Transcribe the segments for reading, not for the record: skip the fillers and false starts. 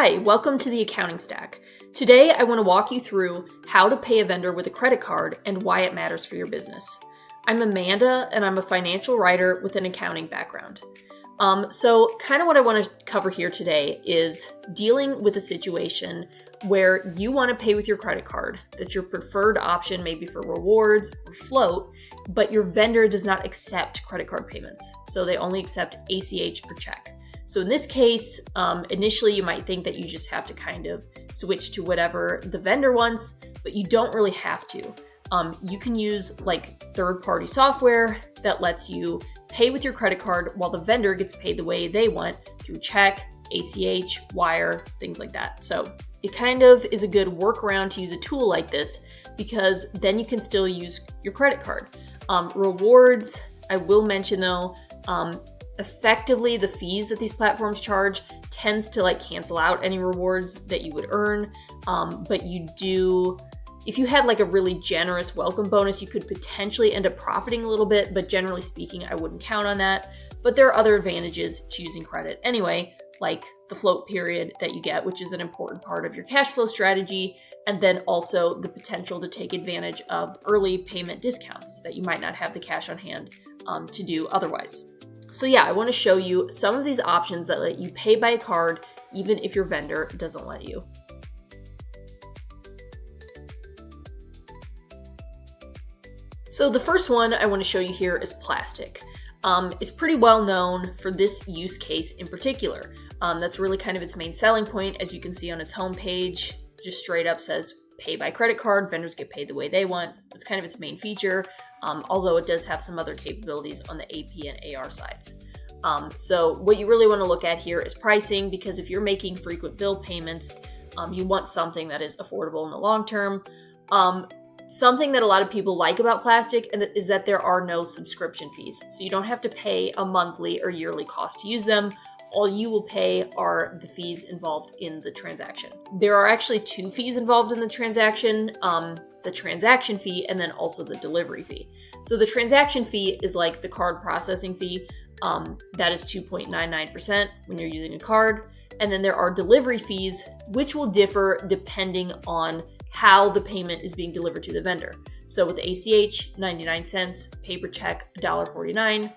Hi, welcome to the Accounting Stack. Today I want to walk you through how to pay a vendor with a credit card and why it matters for your business. I'm Amanda and I'm a financial writer with an accounting background. So what I want to cover here today is dealing with a situation where you want to pay with your credit card. That's your preferred option, maybe for rewards or float, but your vendor does not accept credit card payments. So they only accept ACH or check. So in this case, initially you might think that you just have to kind of switch to whatever the vendor wants, but you don't really have to. You can use like third-party software that lets you pay with your credit card while the vendor gets paid the way they want through check, ACH, wire, things like that. So it kind of is a good workaround to use a tool like this because then you can still use your credit card. Rewards, I will mention though, effectively the fees that these platforms charge tends to cancel out any rewards that you would earn. But you do, if you had a really generous welcome bonus, you could potentially end up profiting a little bit, but generally speaking, I wouldn't count on that. But there are other advantages to using credit anyway, like the float period that you get, which is an important part of your cash flow strategy, and then also the potential to take advantage of early payment discounts that you might not have the cash on hand to do otherwise. So yeah, I want to show you some of these options that let you pay by a card even if your vendor doesn't let you. So the first one I want to show you here is Plastiq. It's pretty well known for this use case in particular. That's really kind of its main selling point. As you can see on its homepage, just straight up says pay by credit card, vendors get paid the way they want. That's kind of its main feature. Although it does have some other capabilities on the AP and AR sides. So what you really want to look at here is pricing, because if you're making frequent bill payments, you want something that is affordable in the long term. Something that a lot of people like about Plastiq is that there are no subscription fees. So you don't have to pay a monthly or yearly cost to use them. All you will pay are the fees involved in the transaction. There are actually two fees involved in the transaction. The transaction fee and then also the delivery fee. So the transaction fee is like the card processing fee. That is 2.99% when you're using a card. And then there are delivery fees, which will differ depending on how the payment is being delivered to the vendor. So with ACH, 99 cents, paper check, $1.49,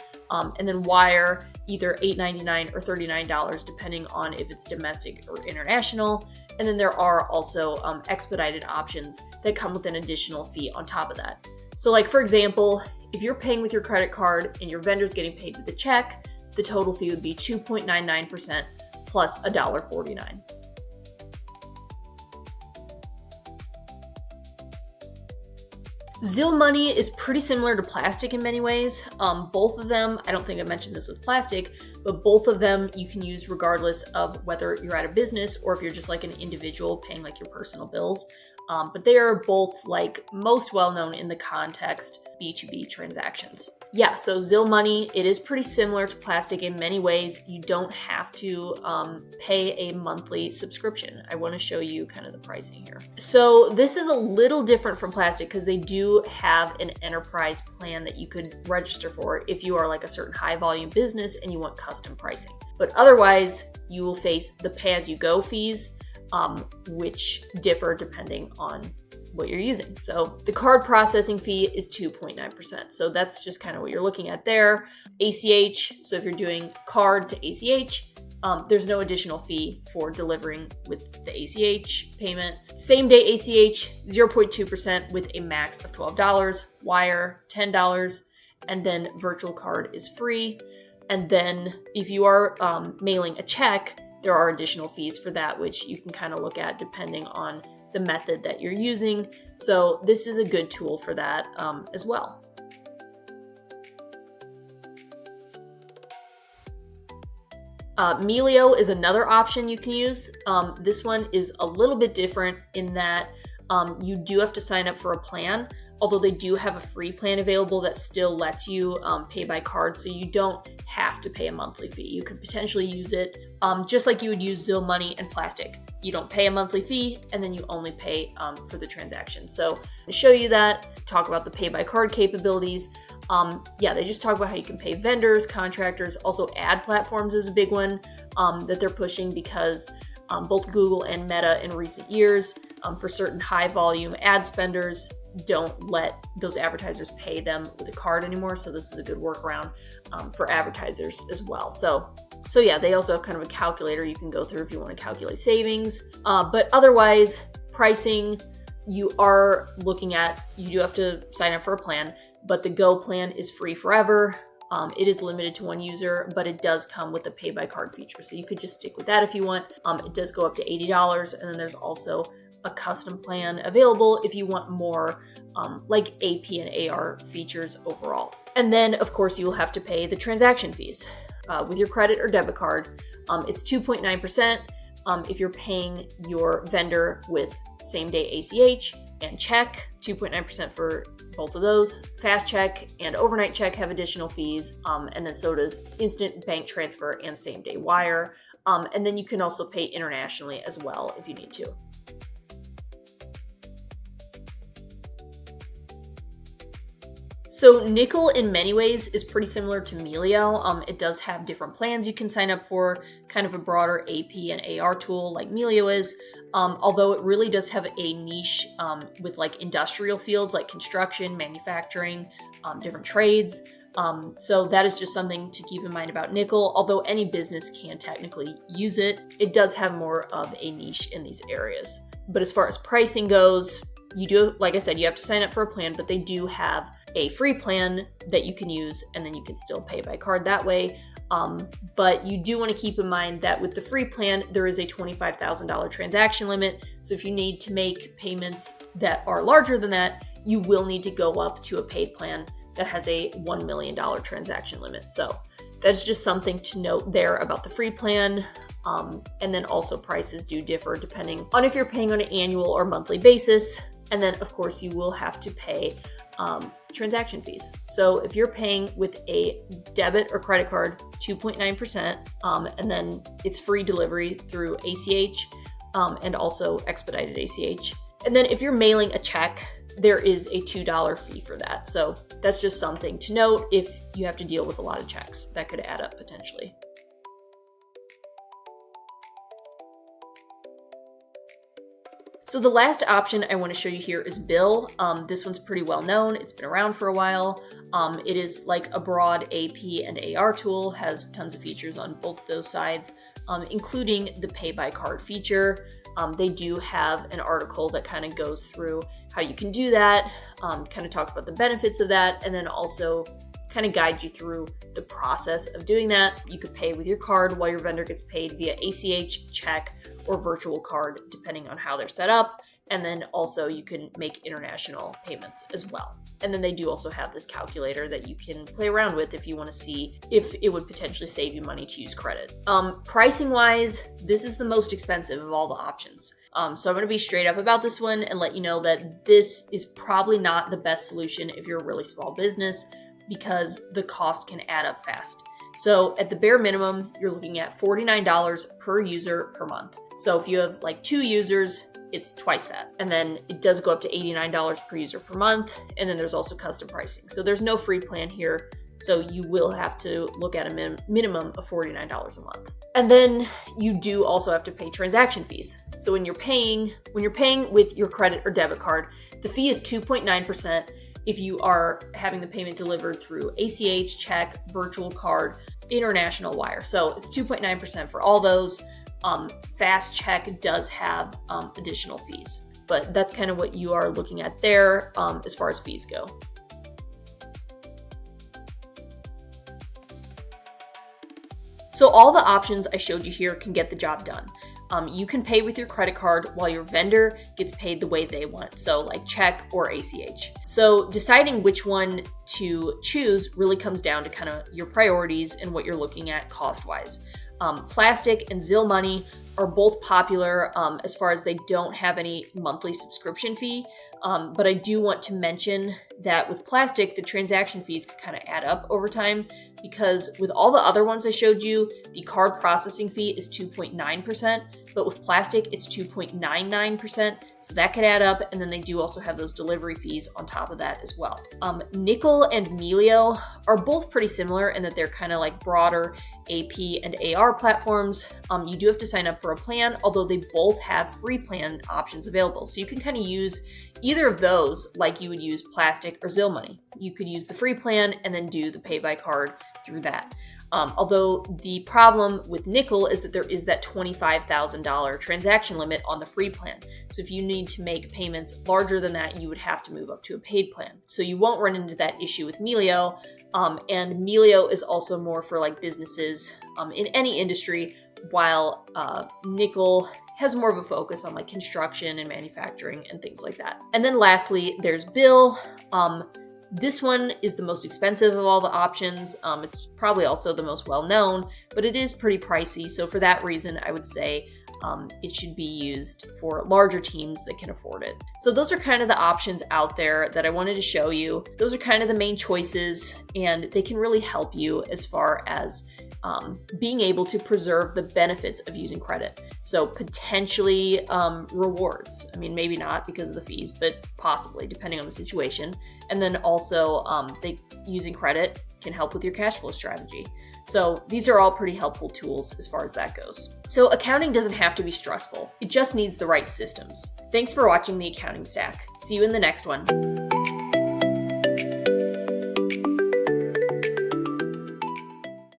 and then wire, either $8.99 or $39, depending on if it's domestic or international. And then there are also expedited options that come with an additional fee on top of that. So for example, if you're paying with your credit card and your vendor's getting paid with a check, the total fee would be 2.99% plus $1.49. Zil Money is pretty similar to Plastiq in many ways. Both of them, I don't think I mentioned this with Plastiq, but both of them you can use regardless of whether you're at a business or if you're just an individual paying your personal bills. But they are both most well-known in the context B2B transactions. Yeah, so Zil Money, it is pretty similar to Plastiq in many ways. You don't have to pay a monthly subscription. I want to show you kind of the pricing here. So this is a little different from Plastiq because they do have an enterprise plan that you could register for if you are a certain high volume business and you want custom pricing. But otherwise, you will face the pay-as-you-go fees, which differ depending on what you're using. So the card processing fee is 2.9%. So that's just kind of what you're looking at there. ACH, so if you're doing card to ACH, there's no additional fee for delivering with the ACH payment. Same day ACH, 0.2% with a max of $12. Wire, $10. And then virtual card is free. And then if you are mailing a check, there are additional fees for that, which you can kind of look at depending on the method that you're using. So this is a good tool for that as well. Melio is another option you can use. This one is a little bit different in that you do have to sign up for a plan, although they do have a free plan available that still lets you pay by card, so you don't have to pay a monthly fee. You could potentially use it just like you would use Zil Money and Plastiq. You don't pay a monthly fee, and then you only pay for the transaction. So to show you that, talk about the pay by card capabilities. They just talk about how you can pay vendors, contractors. Also, ad platforms is a big one that they're pushing because both Google and Meta in recent years, for certain high volume ad spenders, don't let those advertisers pay them with a card anymore. So this is a good workaround for advertisers as well. So yeah, they also have kind of a calculator you can go through if you want to calculate savings. But otherwise, pricing, you are looking at, you do have to sign up for a plan, but the Go plan is free forever. It is limited to one user, but it does come with a pay by card feature. So you could just stick with that if you want. It does go up to $80. And then there's also a custom plan available if you want more like AP and AR features overall. And then of course you will have to pay the transaction fees with your credit or debit card. It's 2.9% if you're paying your vendor with same day ACH and check, 2.9% for both of those. Fast check and overnight check have additional fees, and then so does instant bank transfer and same day wire. And then you can also pay internationally as well if you need to. So Nickel in many ways is pretty similar to Melio. It does have different plans you can sign up for, kind of a broader AP and AR tool like Melio is, although it really does have a niche with like industrial fields like construction, manufacturing, different trades. So that is just something to keep in mind about Nickel. Although any business can technically use it, it does have more of a niche in these areas. But as far as pricing goes, you do, like I said, you have to sign up for a plan, but they do have a free plan that you can use, and then you can still pay by card that way. But you do want to keep in mind that with the free plan, there is a $25,000 transaction limit. So if you need to make payments that are larger than that, you will need to go up to a paid plan that has a $1 million transaction limit. So that's just something to note there about the free plan. And then also prices do differ depending on if you're paying on an annual or monthly basis. And then of course you will have to pay transaction fees. So if you're paying with a debit or credit card, 2.9%, and then it's free delivery through ACH and also expedited ACH. And then if you're mailing a check, there is a $2 fee for that. So that's just something to note if you have to deal with a lot of checks. That could add up potentially. So the last option I want to show you here is Bill. This one's pretty well known. It's been around for a while. It is like a broad AP and AR tool, has tons of features on both those sides, including the pay by card feature. They do have an article that kind of goes through how you can do that, kind of talks about the benefits of that, and then also kind of guide you through the process of doing that. You could pay with your card while your vendor gets paid via ACH, check, or virtual card, depending on how they're set up. And then also you can make international payments as well. And then they do also have this calculator that you can play around with if you want to see if it would potentially save you money to use credit. Pricing wise, this is the most expensive of all the options. So I'm going to be straight up about this one and let you know that this is probably not the best solution if you're a really small business, because the cost can add up fast. So at the bare minimum, you're looking at $49 per user per month. So if you have like 2 users, it's twice that. And then it does go up to $89 per user per month. And then there's also custom pricing. So there's no free plan here. So you will have to look at a minimum of $49 a month. And then you do also have to pay transaction fees. So when you're paying with your credit or debit card, the fee is 2.9%. If you are having the payment delivered through ACH, check, virtual card, international wire. So it's 2.9% for all those. Fast check does have additional fees, but that's kind of what you are looking at there as far as fees go. So all the options I showed you here can get the job done. You can pay with your credit card while your vendor gets paid the way they want, so like check or ACH. So deciding which one to choose really comes down to kind of your priorities and what you're looking at cost-wise. Plastiq and Zil Money are both popular as far as they don't have any monthly subscription fee. But I do want to mention that with Plastiq, the transaction fees can kind of add up over time, because with all the other ones I showed you, the card processing fee is 2.9%, but with Plastiq, it's 2.99%. So that could add up. And then they do also have those delivery fees on top of that as well. Nickel and Melio are both pretty similar in that they're kind of like broader AP and AR platforms. You do have to sign up for a plan, although they both have free plan options available. So you can kind of use either of those like you would use Plastiq or Zil Money. You could use the free plan and then do the pay by card through that. Although the problem with Nickel is that there is that $25,000 transaction limit on the free plan. So if you need to make payments larger than that, you would have to move up to a paid plan. So you won't run into that issue with Melio. And Melio is also more for like businesses in any industry, while Nickel has more of a focus on like construction and manufacturing and things like that. And then lastly, there's Bill. This one is the most expensive of all the options. It's probably also the most well-known, but it is pretty pricey. So for that reason, I would say it should be used for larger teams that can afford it. So those are kind of the options out there that I wanted to show you. Those are kind of the main choices, and they can really help you as far as being able to preserve the benefits of using credit. So potentially rewards. I mean, maybe not because of the fees, but possibly depending on the situation. And then also using credit can help with your cash flow strategy. So these are all pretty helpful tools as far as that goes. So accounting doesn't have to be stressful. It just needs the right systems. Thanks for watching The Accounting Stack. See you in the next one.